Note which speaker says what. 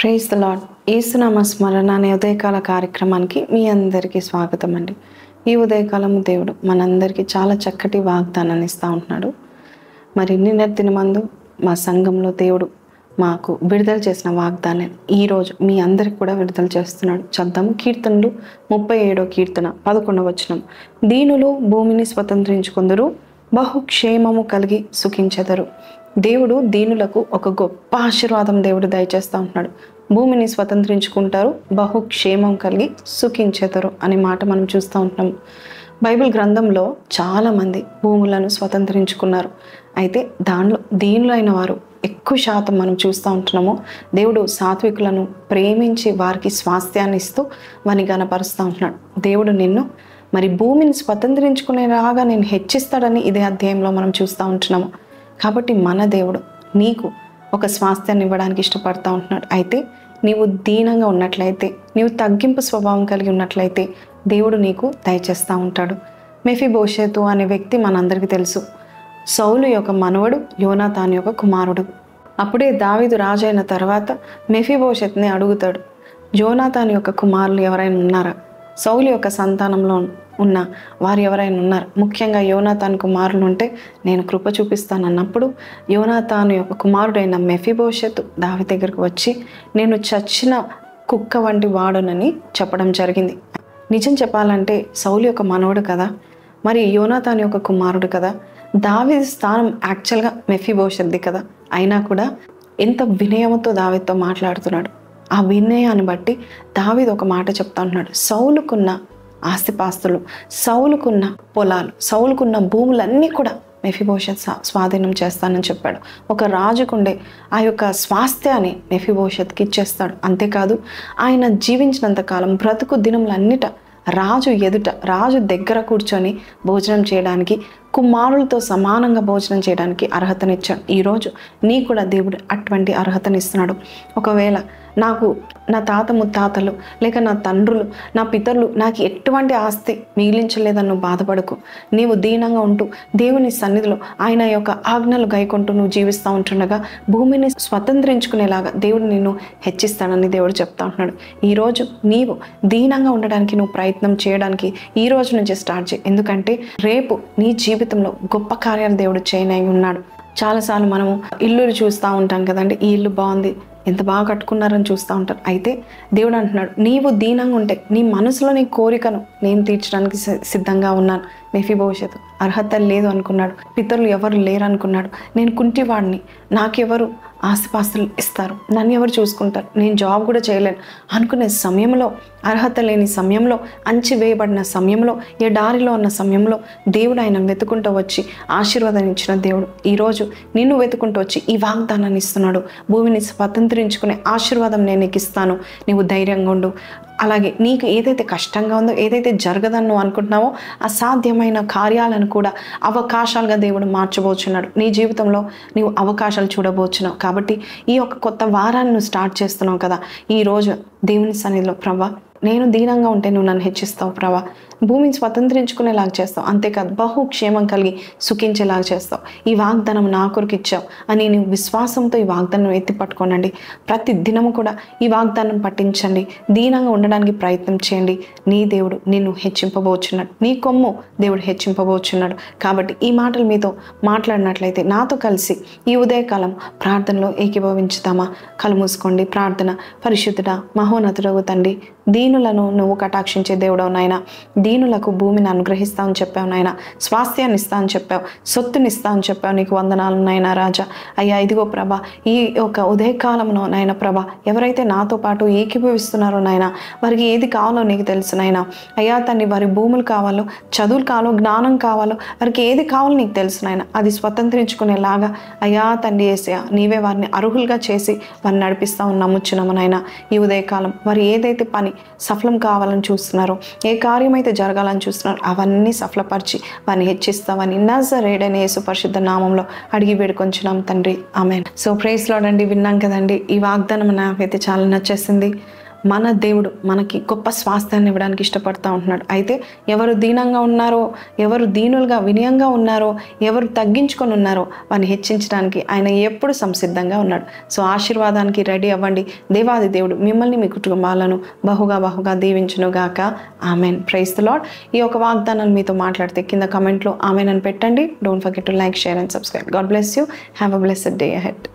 Speaker 1: Praise the lord. యేసునామ స్మరణ అనే ఉదయకాల కార్యక్రమానికి మీ అందరికీ స్వాగతం అండి. ఈ ఉదయకాలము దేవుడు మనందరికీ చాలా చక్కటి వాగ్దానాన్ని ఇస్తూ ఉంటున్నాడు. మరి నిన్నటి దినమందు మా సంఘంలో దేవుడు మాకు విడుదల చేసిన వాగ్దానం ఈరోజు మీ అందరికి కూడా విడుదల చేస్తున్నాడు. చద్దాము. కీర్తనలు 37వ కీర్తన 11వ వచనం. దీనులు భూమిని స్వతంత్రించుకుందరు, బహుక్షేమము కలిగి సుఖించెదరు. దేవుడు దీనులకు ఒక గొప్ప ఆశీర్వాదం దేవుడు దయచేస్తూ ఉంటున్నాడు. భూమిని స్వతంత్రించుకుంటారు, బహుక్షేమం కలిగి సుఖించెదరు అనే మాట మనం చూస్తూ ఉంటున్నాము. బైబిల్ గ్రంథంలో చాలామంది భూములను స్వతంత్రించుకున్నారు. అయితే దానిలో దీనులైన వారు ఎక్కువ శాతం మనం చూస్తూ ఉంటున్నాము. దేవుడు సాత్వికులను ప్రేమించి వారికి స్వాస్థ్యాన్ని ఇస్తూ వారిని గణపరుస్తూ ఉంటున్నాడు. దేవుడు నిన్ను మరి భూమిని స్వతంత్రించుకునేలాగా నేను హెచ్చిస్తాడని ఇదే అధ్యాయంలో మనం చూస్తూ ఉంటున్నాము. కాబట్టి మన దేవుడు నీకు ఒక స్వాస్థ్యాన్ని ఇవ్వడానికి ఇష్టపడతా ఉంటున్నాడు. అయితే నీవు దీనంగా ఉన్నట్లయితే, నీవు తగ్గింపు స్వభావం కలిగి ఉన్నట్లయితే దేవుడు నీకు దయచేస్తూ ఉంటాడు. మెఫీబోషెతు అనే వ్యక్తి మనందరికీ తెలుసు. సౌలు యొక్క మనవడు, యోనాతాను యొక్క కుమారుడు. అప్పుడే దావీదు రాజు అయిన తర్వాత మెఫీబోషెత్ని అడుగుతాడు, యోనాతాను యొక్క కుమారులు ఎవరైనా ఉన్నారా? సౌలు యొక్క సంతానంలో ఉన్న వారు ఎవరైనా ఉన్నారు? ముఖ్యంగా యోనాతాను కుమారులు ఉంటే నేను కృప చూపిస్తాను అన్నప్పుడు యోనాతాను యొక్క కుమారుడైన మెఫీబోషెతు దావీదు దగ్గరకు వచ్చి నేను చచ్చిన కుక్క వంటి వాడునని చెప్పడం జరిగింది. నిజం చెప్పాలంటే సౌలు యొక్క మనవడు కదా, మరి యోనాతాను యొక్క కుమారుడు కదా, దావీదు స్థానం యాక్చువల్గా మెఫీబోషెత్ది కదా. అయినా కూడా ఎంత వినయంతో దావీదుతో మాట్లాడుతున్నాడు. ఆ వినయాన్ని బట్టి దావీదు ఒక మాట చెప్తా ఉంటున్నాడు. సౌలుకున్న ఆస్తిపాస్తులు, సౌలుకున్న పొలాలు, సౌలుకున్న భూములన్నీ కూడా మెఫీబోషెత్ స్వాధీనం చేస్తానని చెప్పాడు. ఒక రాజుకుండే ఆ యొక్క స్వాస్థ్యాన్ని మెఫీబోషెత్కి ఇచ్చేస్తాడు. అంతేకాదు ఆయన జీవించినంత కాలం బ్రతుకు దినములన్నిట రాజు ఎదుట, రాజు దగ్గర కూర్చొని భోజనం చేయడానికి, కుమారులతో సమానంగా భోజనం చేయడానికి అర్హతనిచ్చాడు. ఈరోజు నీ కూడా దేవుడు అటువంటి అర్హతనిస్తున్నాడు. ఒకవేళ నాకు నా తాత ముత్తాతలు లేక నా తండ్రులు, నా పితరులు నాకు ఎటువంటి ఆస్తి మిగిలించలేదని నువ్వు బాధపడకు. నీవు దీనంగా ఉంటూ దేవుని సన్నిధిలో ఆయన యొక్క ఆజ్ఞలు గైకొంటూ నువ్వు జీవిస్తూ ఉంటుండగా భూమిని స్వతంత్రించుకునేలాగా దేవుడు నిన్ను హెచ్చిస్తాడని దేవుడు చెప్తా ఉంటున్నాడు. ఈరోజు నీవు దీనంగా ఉండడానికి నువ్వు ప్రయత్నం చేయడానికి ఈ రోజు నుంచి స్టార్ట్ చేయి. ఎందుకంటే రేపు నీ జీవితంలో గొప్ప కార్యాలు దేవుడు చేయనై ఉన్నాడు. చాలాసార్లు మనము ఇల్లులు చూస్తూ ఉంటాం కదండి. ఈ ఇల్లు బాగుంది, ఎంత బాగా కట్టుకున్నారని చూస్తూ ఉంటారు. అయితే దేవుడు అంటున్నాడు, నీవు దీనంగా ఉంటే నీ మనసులో నీ కోరికను నేను తీర్చడానికి సిద్ధంగా ఉన్నాను. మెఫీబోషెతు అర్హత లేదు అనుకున్నాడు, పితరులు ఎవరు లేరు అనుకున్నాడు. నేను కుంటివాడిని, నాకెవరు ఆస్తిపాస్తులు ఇస్తారు, నన్ను ఎవరు చూసుకుంటారు, నేను జాబ్ కూడా చేయలేను అనుకునే సమయంలో, అర్హత లేని సమయంలో, అంచివేయబడిన సమయంలో, ఎడారిలో ఉన్న సమయంలో దేవుడు ఆయన వెతుకుంటూ వచ్చి ఆశీర్వాదాన్ని ఇచ్చిన దేవుడు ఈరోజు నిన్ను వెతుకుంటూ వచ్చి ఈ వాగ్దానాన్ని ఇస్తున్నాడు. భూమిని స్వతంత్రించుకునే ఆశీర్వాదం నేను నీకు ఇస్తాను, నీవు ధైర్యంగా ఉండు. అలాగే నీకు ఏదైతే కష్టంగా ఉందో, ఏదైతే జరగదని నువ్వు అనుకుంటున్నావో అసాధ్యమైన కార్యాలను కూడా అవకాశాలుగా దేవుడు మార్చబోచున్నాడు. నీ జీవితంలో నీవు అవకాశాలు చూడబోచున్నావు. కాబట్టి ఈ యొక్క కొత్త వారాన్ని నువ్వు స్టార్ట్ చేస్తున్నావు కదా, ఈరోజు దేవుని సన్నిధిలో ప్రభా నేను దీనంగా ఉంటే నువ్వు నన్ను హెచ్చిస్తావు ప్రభా, భూమిని స్వతంత్రించుకునేలాగా చేస్తావు, అంతేకాదు బహుక్షేమం కలిగి సుఖించేలాగా చేస్తావు. ఈ వాగ్దానం నా కొరకు ఇచ్చావు అని నీవు విశ్వాసంతో ఈ వాగ్దానం ఎత్తి పట్టుకోనండి. ప్రతి దినము కూడా ఈ వాగ్దానం పట్టించండి, దీనంగా ఉండడానికి ప్రయత్నం చేయండి. నీ దేవుడు నిన్ను హెచ్చింపబోచున్నాడు, నీ కొమ్ము దేవుడు హెచ్చింపబోచున్నాడు. కాబట్టి ఈ మాటలు మీతో మాట్లాడినట్లయితే నాతో కలిసి ఈ ఉదయకాలం ప్రార్థనలో ఏకీభవించుతామా? కళ్ళు మూసుకోండి. ప్రార్థన. పరిశుద్ధుడా మహోన్నతుడగు తండ్రి, దీనులను నువ్వు కటాక్షించే దేవుడవు నాయన, దీనులకు భూమిని అనుగ్రహిస్తా అని చెప్పావు నాయన, స్వాస్థ్యాన్ని ఇస్తా అని చెప్పావు, సొత్తుని ఇస్తా అని చెప్పావు. నీకు వందనాలు నాయన రాజా. అయ్యా ఇదిగో ప్రభా, ఈ యొక్క ఉదయకాలంలో నాయన ప్రభా ఎవరైతే నాతో పాటు ఏకీభవిస్తున్నారో నాయన, వారికి ఏది కావాలో నీకు తెలుసు నాయన. అయ్యా తండ్రి, వారి భూములు కావాలో, చదువులు కావాలో, జ్ఞానం కావాలో, వారికి ఏది కావాలో నీకు తెలుసు నాయన. అది స్వతంత్రించుకునేలాగా అయ్యా తండ్రి యేసయ్యా నీవే వారిని అర్హులుగా చేసి వారిని నడిపిస్తావు నమ్ముచున్నాము నాయన. ఈ ఉదయకాలం వారు ఏదైతే పని సఫలం కావాలని చూస్తున్నారో, ఏ కార్యం అయితే జరగాలని చూస్తున్నారో అవన్నీ సఫలపరిచి వారిని హెచ్చిస్తావని నజరేయుడైన యేసు పరిశుద్ధ నామంలో అడిగి వేడుకొంచున్నాం తండ్రి, ఆమేన్. సో ప్రైజ్ లార్డ్ అండి. విన్నాం కదండి, ఈ వాగ్దానం నాకైతే చాలా నచ్చేసింది. మన దేవుడు మనకి గొప్ప స్వాస్థ్యాన్ని ఇవ్వడానికి ఇష్టపడతా ఉంటున్నాడు. అయితే ఎవరు దీనంగా ఉన్నారో, ఎవరు దీనులుగా వినయంగా ఉన్నారో, ఎవరు తగ్గించుకొని ఉన్నారో వారిని హెచ్చించడానికి ఆయన ఎప్పుడు సంసిద్ధంగా ఉన్నాడు. సో ఆశీర్వాదానికి రెడీ అవ్వండి. దేవాది దేవుడు మిమ్మల్ని మీ కుటుంబాలను బహుగా దీవించును గాక. ఆమెన్. Praise the lord. ఈ యొక్క వాగ్దానాలు మీతో మాట్లాడితే కింద కమెంట్లో ఆమెన్ అని పెట్టండి. Don't forget to like, share and subscribe. God bless you. Have a blessed day ahead.